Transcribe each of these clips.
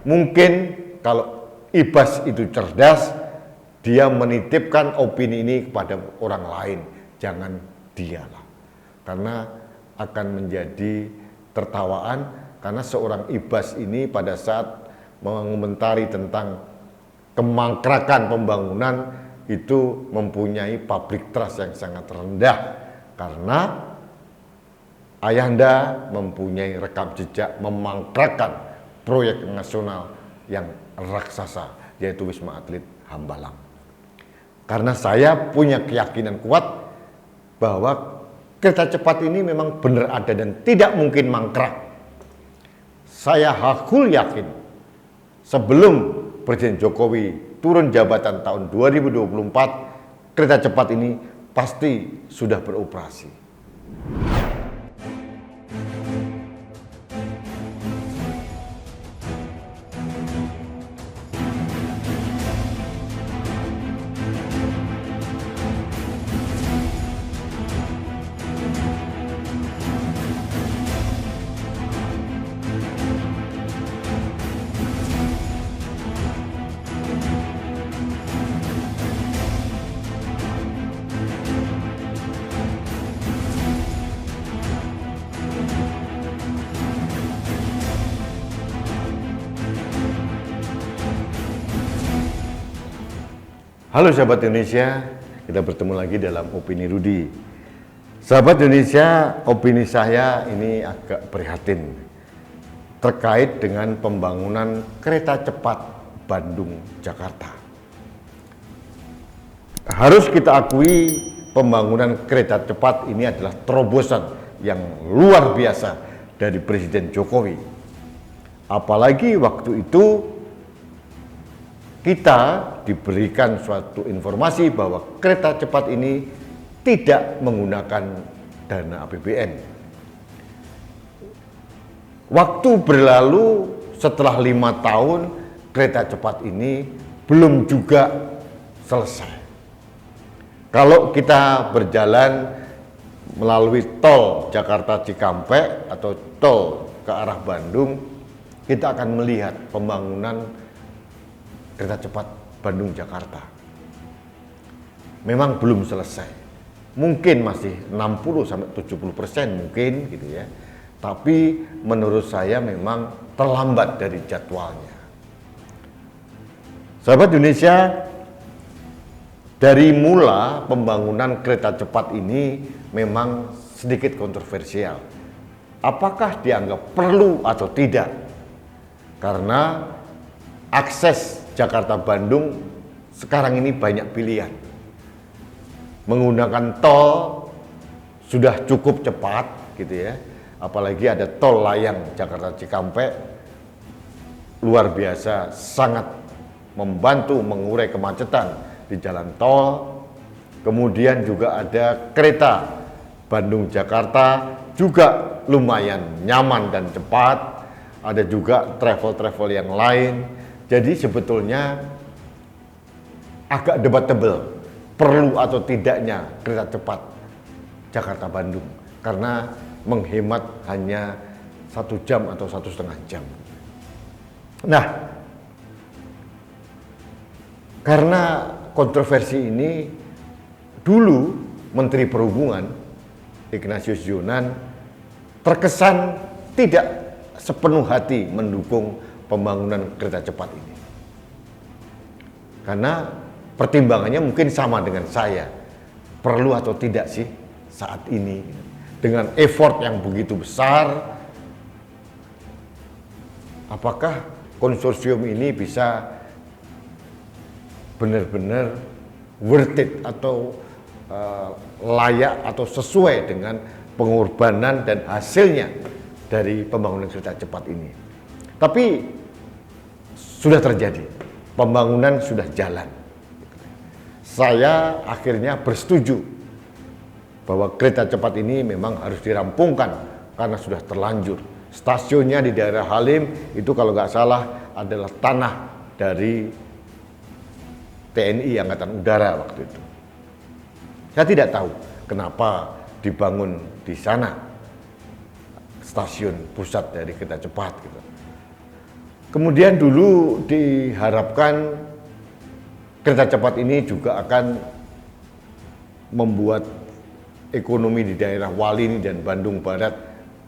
Mungkin kalau Ibas itu cerdas, dia menitipkan opini ini kepada orang lain, jangan dialah. Karena akan menjadi tertawaan, karena seorang Ibas ini pada saat mengomentari tentang kemangkrakan pembangunan itu mempunyai public trust yang sangat rendah, karena ayahanda mempunyai rekam jejak memangkrakan proyek nasional yang raksasa, yaitu Wisma Atlet Hambalang. Karena saya punya keyakinan kuat bahwa kereta cepat ini memang benar ada dan tidak mungkin mangkrak. Saya hakul yakin sebelum Presiden Jokowi turun jabatan tahun 2024, kereta cepat ini pasti sudah beroperasi. Halo sahabat Indonesia, kita bertemu lagi dalam Opini Rudi. Sahabat Indonesia, opini saya ini agak prihatin terkait dengan pembangunan kereta cepat Bandung-Jakarta. Harus kita akui pembangunan kereta cepat ini adalah terobosan yang luar biasa dari Presiden Jokowi. Apalagi waktu itu kita diberikan suatu informasi bahwa kereta cepat ini tidak menggunakan dana APBN. Waktu berlalu setelah 5 tahun, kereta cepat ini belum juga selesai. Kalau kita berjalan melalui tol Jakarta Cikampek atau tol ke arah Bandung, kita akan melihat pembangunan kereta cepat Bandung-Jakarta. Memang belum selesai. Mungkin masih 60-70% mungkin gitu ya. Tapi menurut saya memang terlambat dari jadwalnya. Sahabat Indonesia, dari mula pembangunan kereta cepat ini memang sedikit kontroversial. Apakah dianggap perlu atau tidak? Karena akses Jakarta-Bandung sekarang ini banyak pilihan. Menggunakan tol sudah cukup cepat gitu ya. Apalagi ada tol layang Jakarta Cikampek, luar biasa, sangat membantu mengurai kemacetan di jalan tol. Kemudian juga ada kereta Bandung-Jakarta juga lumayan nyaman dan cepat. Ada juga travel-travel yang lain. Jadi sebetulnya agak debatable perlu atau tidaknya kereta cepat Jakarta-Bandung, karena menghemat hanya 1 jam atau 1,5 jam. Nah, karena kontroversi ini, dulu Menteri Perhubungan Ignatius Jonan terkesan tidak sepenuh hati mendukung pembangunan kereta cepat ini. Karena pertimbangannya mungkin sama dengan saya. Perlu atau tidak sih saat ini? Dengan effort yang begitu besar, apakah konsorsium ini bisa benar-benar worth it atau layak atau sesuai dengan pengorbanan dan hasilnya dari pembangunan kereta cepat ini? Tapi sudah terjadi, pembangunan sudah jalan. Saya akhirnya bersetuju bahwa kereta cepat ini memang harus dirampungkan karena sudah terlanjur. Stasiunnya di daerah Halim itu kalau nggak salah adalah tanah dari TNI Angkatan Udara waktu itu. Saya tidak tahu kenapa dibangun di sana stasiun pusat dari kereta cepat gitu. Kemudian dulu diharapkan kereta cepat ini juga akan membuat ekonomi di daerah Walini dan Bandung Barat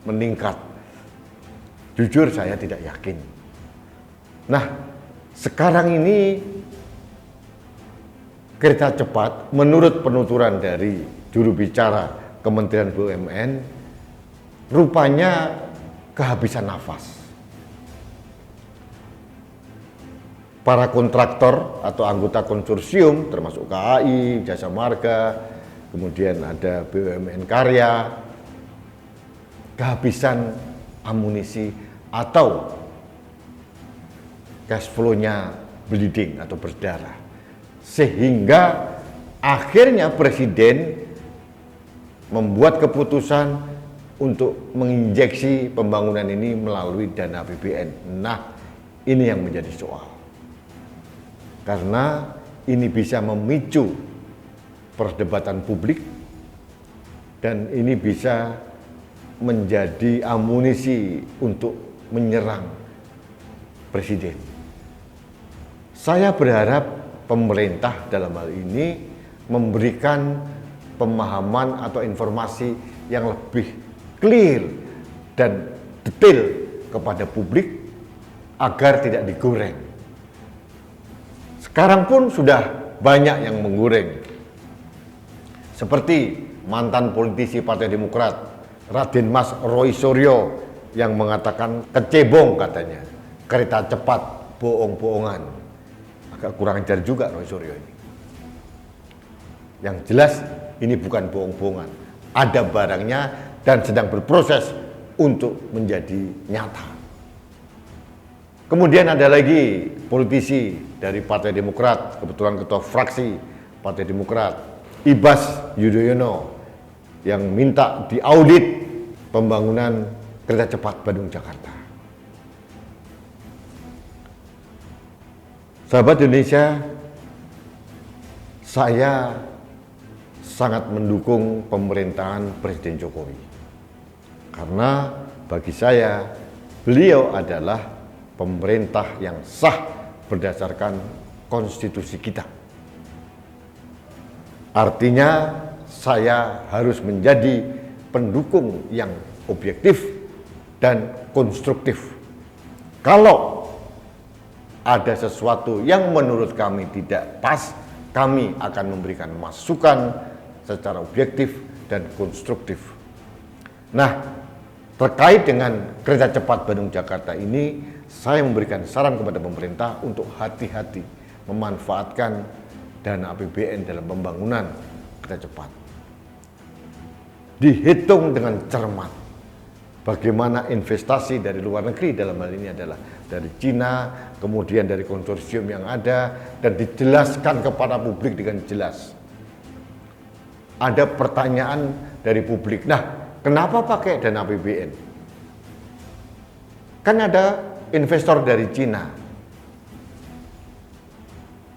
meningkat. Jujur saya tidak yakin. Nah, sekarang ini kereta cepat menurut penuturan dari juru bicara Kementerian BUMN rupanya kehabisan nafas. Para kontraktor atau anggota konsorsium termasuk KAI, Jasa Marga, kemudian ada BUMN Karya, kehabisan amunisi atau cash flow-nya bleeding atau berdarah. Sehingga akhirnya Presiden membuat keputusan untuk menginjeksi pembangunan ini melalui dana APBN. Nah, ini yang menjadi soal. Karena ini bisa memicu perdebatan publik dan ini bisa menjadi amunisi untuk menyerang Presiden. Saya berharap pemerintah dalam hal ini memberikan pemahaman atau informasi yang lebih clear dan detail kepada publik agar tidak digoreng. Sekarang pun sudah banyak yang menggoreng. Seperti mantan politisi Partai Demokrat, Raden Mas Roy Suryo yang mengatakan kecebong katanya, kereta cepat bohong-bohongan. Agak kurang ajar juga Roy Suryo ini. Yang jelas ini bukan bohong-bohongan. Ada barangnya dan sedang berproses untuk menjadi nyata. Kemudian ada lagi politisi dari Partai Demokrat, kebetulan ketua fraksi Partai Demokrat, Ibas Yudhoyono, yang minta diaudit pembangunan kereta cepat Bandung-Jakarta. Sahabat Indonesia, saya sangat mendukung pemerintahan Presiden Jokowi. Karena bagi saya, beliau adalah pemerintah yang sah berdasarkan konstitusi kita. Artinya saya harus menjadi pendukung yang objektif dan konstruktif. Kalau ada sesuatu yang menurut kami tidak pas, kami akan memberikan masukan secara objektif dan konstruktif. Nah, terkait dengan kereta cepat Bandung-Jakarta ini, saya memberikan saran kepada pemerintah untuk hati-hati memanfaatkan dana APBN dalam pembangunan kereta cepat. Dihitung dengan cermat bagaimana investasi dari luar negeri, dalam hal ini adalah dari Cina, kemudian dari konsorsium yang ada, dan dijelaskan kepada publik dengan jelas. Ada pertanyaan dari publik, nah kenapa pakai dana APBN? Kan ada investor dari Cina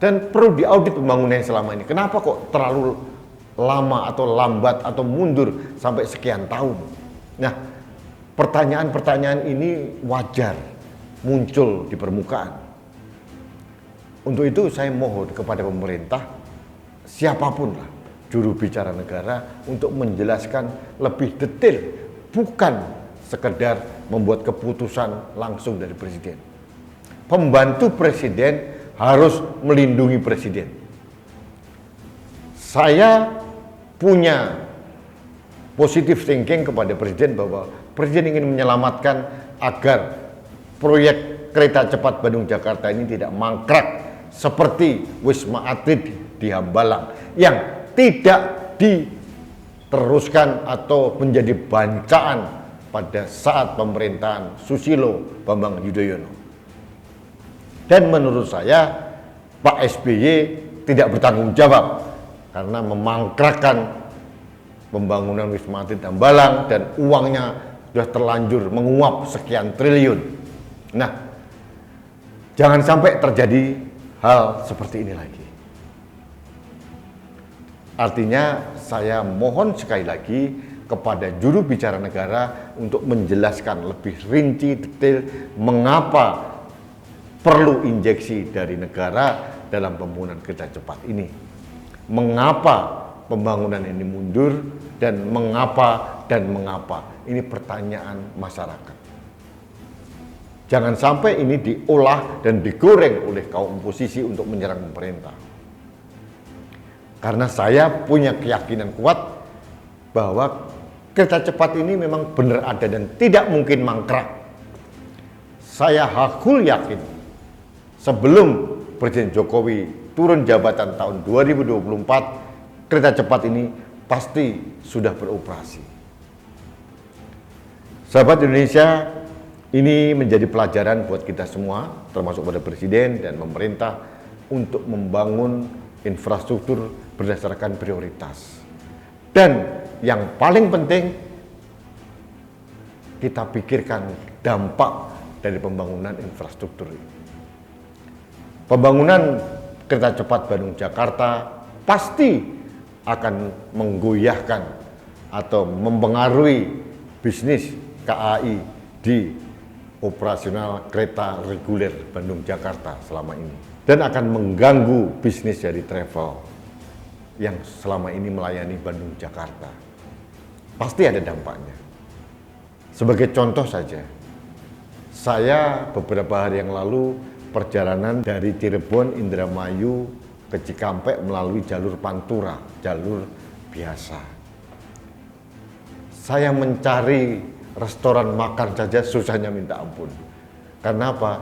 dan perlu diaudit pembangunannya selama ini. Kenapa kok terlalu lama atau lambat atau mundur sampai sekian tahun? Nah, pertanyaan-pertanyaan ini wajar muncul di permukaan. Untuk itu saya mohon kepada pemerintah, siapapun lah, juru bicara negara, untuk menjelaskan lebih detail, bukan sekedar membuat keputusan langsung dari Presiden. Pembantu Presiden harus melindungi Presiden. Saya punya positive thinking kepada Presiden bahwa Presiden ingin menyelamatkan agar proyek kereta cepat Bandung-Jakarta ini tidak mangkrak seperti Wisma Atlet di Hambalang yang tidak diteruskan atau menjadi bancaan pada saat pemerintahan Susilo Bambang Yudhoyono. Dan menurut saya Pak SBY tidak bertanggung jawab karena memangkrakkan pembangunan Wisma Atlet Hambalang dan uangnya sudah terlanjur menguap sekian triliun. Nah, jangan sampai terjadi hal seperti ini lagi. Artinya saya mohon sekali lagi kepada juru bicara negara untuk menjelaskan lebih rinci, detail mengapa perlu injeksi dari negara dalam pembangunan kereta cepat ini. Mengapa pembangunan ini mundur dan mengapa? Ini pertanyaan masyarakat. Jangan sampai ini diolah dan digoreng oleh kaum oposisi untuk menyerang pemerintah. Karena saya punya keyakinan kuat bahwa kereta cepat ini memang benar ada dan tidak mungkin mangkrak. Saya hakul yakin sebelum Presiden Jokowi turun jabatan tahun 2024, kereta cepat ini pasti sudah beroperasi. Sahabat Indonesia, ini menjadi pelajaran buat kita semua, termasuk pada Presiden dan pemerintah, untuk membangun infrastruktur berdasarkan prioritas. Dan yang paling penting, kita pikirkan dampak dari pembangunan infrastruktur ini. Pembangunan kereta cepat Bandung-Jakarta pasti akan menggoyahkan atau mempengaruhi bisnis KAI di operasional kereta reguler Bandung-Jakarta selama ini, dan akan mengganggu bisnis dari travel yang selama ini melayani Bandung-Jakarta. Pasti ada dampaknya. Sebagai contoh saja, saya beberapa hari yang lalu perjalanan dari Cirebon, Indramayu ke Cikampek melalui jalur Pantura, jalur biasa. Saya mencari restoran makan saja susahnya minta ampun. Karena apa?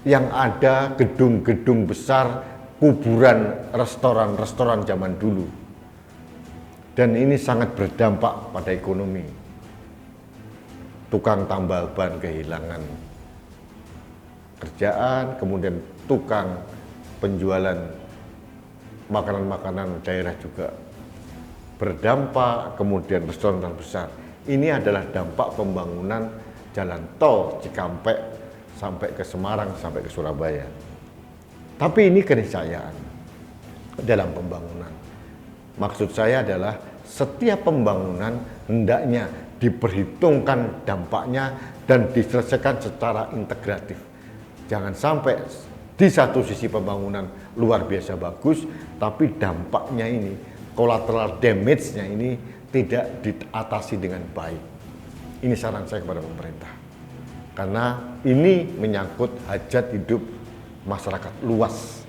Yang ada gedung-gedung besar, kuburan restoran-restoran zaman dulu. Dan ini sangat berdampak pada ekonomi. Tukang tambal ban kehilangan kerjaan, kemudian tukang penjualan makanan-makanan daerah juga berdampak, kemudian restoran besar. Ini adalah dampak pembangunan jalan tol Cikampek sampai ke Semarang, sampai ke Surabaya. Tapi ini keniscayaan dalam pembangunan. Maksud saya adalah setiap pembangunan hendaknya diperhitungkan dampaknya dan diselesaikan secara integratif. Jangan sampai di satu sisi pembangunan luar biasa bagus, tapi dampaknya ini, collateral damage-nya ini tidak diatasi dengan baik. Ini saran saya kepada pemerintah. Karena ini menyangkut hajat hidup masyarakat luas.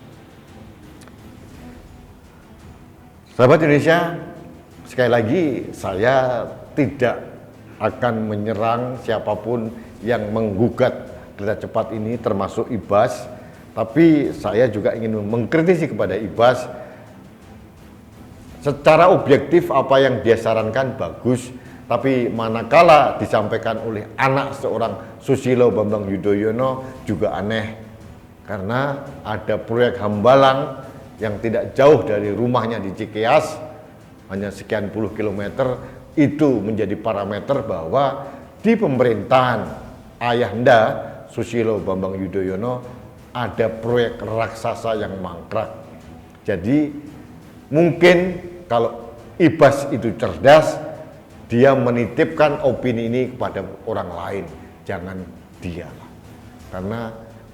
Sahabat Indonesia, sekali lagi saya tidak akan menyerang siapapun yang menggugat kereta cepat ini, termasuk IBAS. Tapi saya juga ingin mengkritisi kepada IBAS. Secara objektif apa yang dia sarankan bagus, tapi manakala disampaikan oleh anak seorang Susilo Bambang Yudhoyono juga aneh. Karena ada proyek Hambalang yang tidak jauh dari rumahnya di Cikeas, hanya sekian puluh kilometer, itu menjadi parameter bahwa di pemerintahan ayahanda Susilo Bambang Yudhoyono ada proyek raksasa yang mangkrak. Jadi mungkin kalau IBAS itu cerdas, dia menitipkan opini ini kepada orang lain, jangan dialah. Karena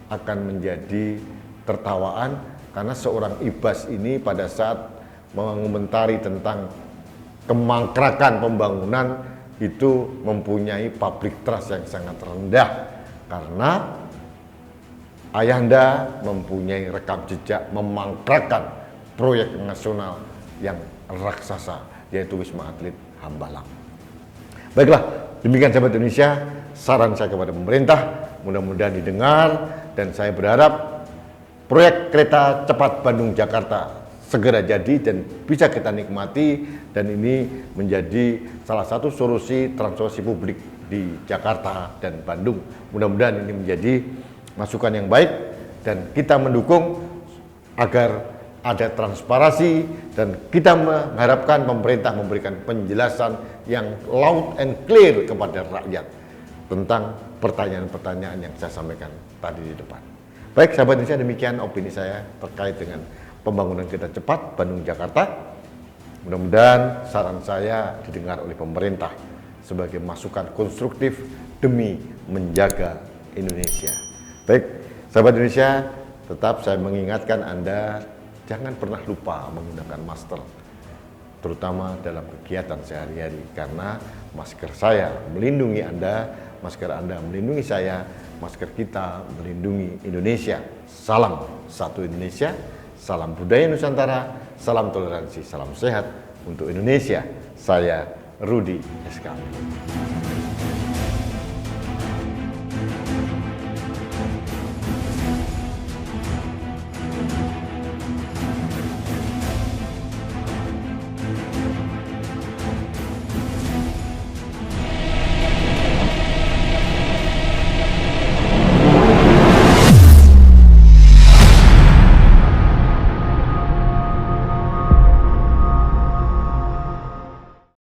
akan menjadi tertawaan, karena seorang IBAS ini pada saat mengomentari tentang kemangkrakan pembangunan itu mempunyai public trust yang sangat rendah. Karena ayahanda mempunyai rekam jejak memangkrakkan proyek nasional yang raksasa, yaitu Wisma Atlet Hambalang. Baiklah, demikian sahabat Indonesia, saran saya kepada pemerintah, mudah-mudahan didengar, dan saya berharap proyek kereta cepat Bandung-Jakarta segera jadi dan bisa kita nikmati, dan ini menjadi salah satu solusi transportasi publik di Jakarta dan Bandung. Mudah-mudahan ini menjadi masukan yang baik, dan kita mendukung agar ada transparansi, dan kita mengharapkan pemerintah memberikan penjelasan yang loud and clear kepada rakyat tentang pertanyaan-pertanyaan yang saya sampaikan tadi di depan. Baik sahabat Indonesia, demikian opini saya terkait dengan pembangunan kereta cepat Bandung-Jakarta. Mudah-mudahan saran saya didengar oleh pemerintah sebagai masukan konstruktif demi menjaga Indonesia. Baik, Sahabat Indonesia, tetap saya mengingatkan Anda jangan pernah lupa menggunakan masker, terutama dalam kegiatan sehari-hari, karena masker saya melindungi Anda, masker Anda melindungi saya, masker kita melindungi Indonesia. Salam satu Indonesia, salam budaya Nusantara, salam toleransi, salam sehat untuk Indonesia. Saya Rudi SK.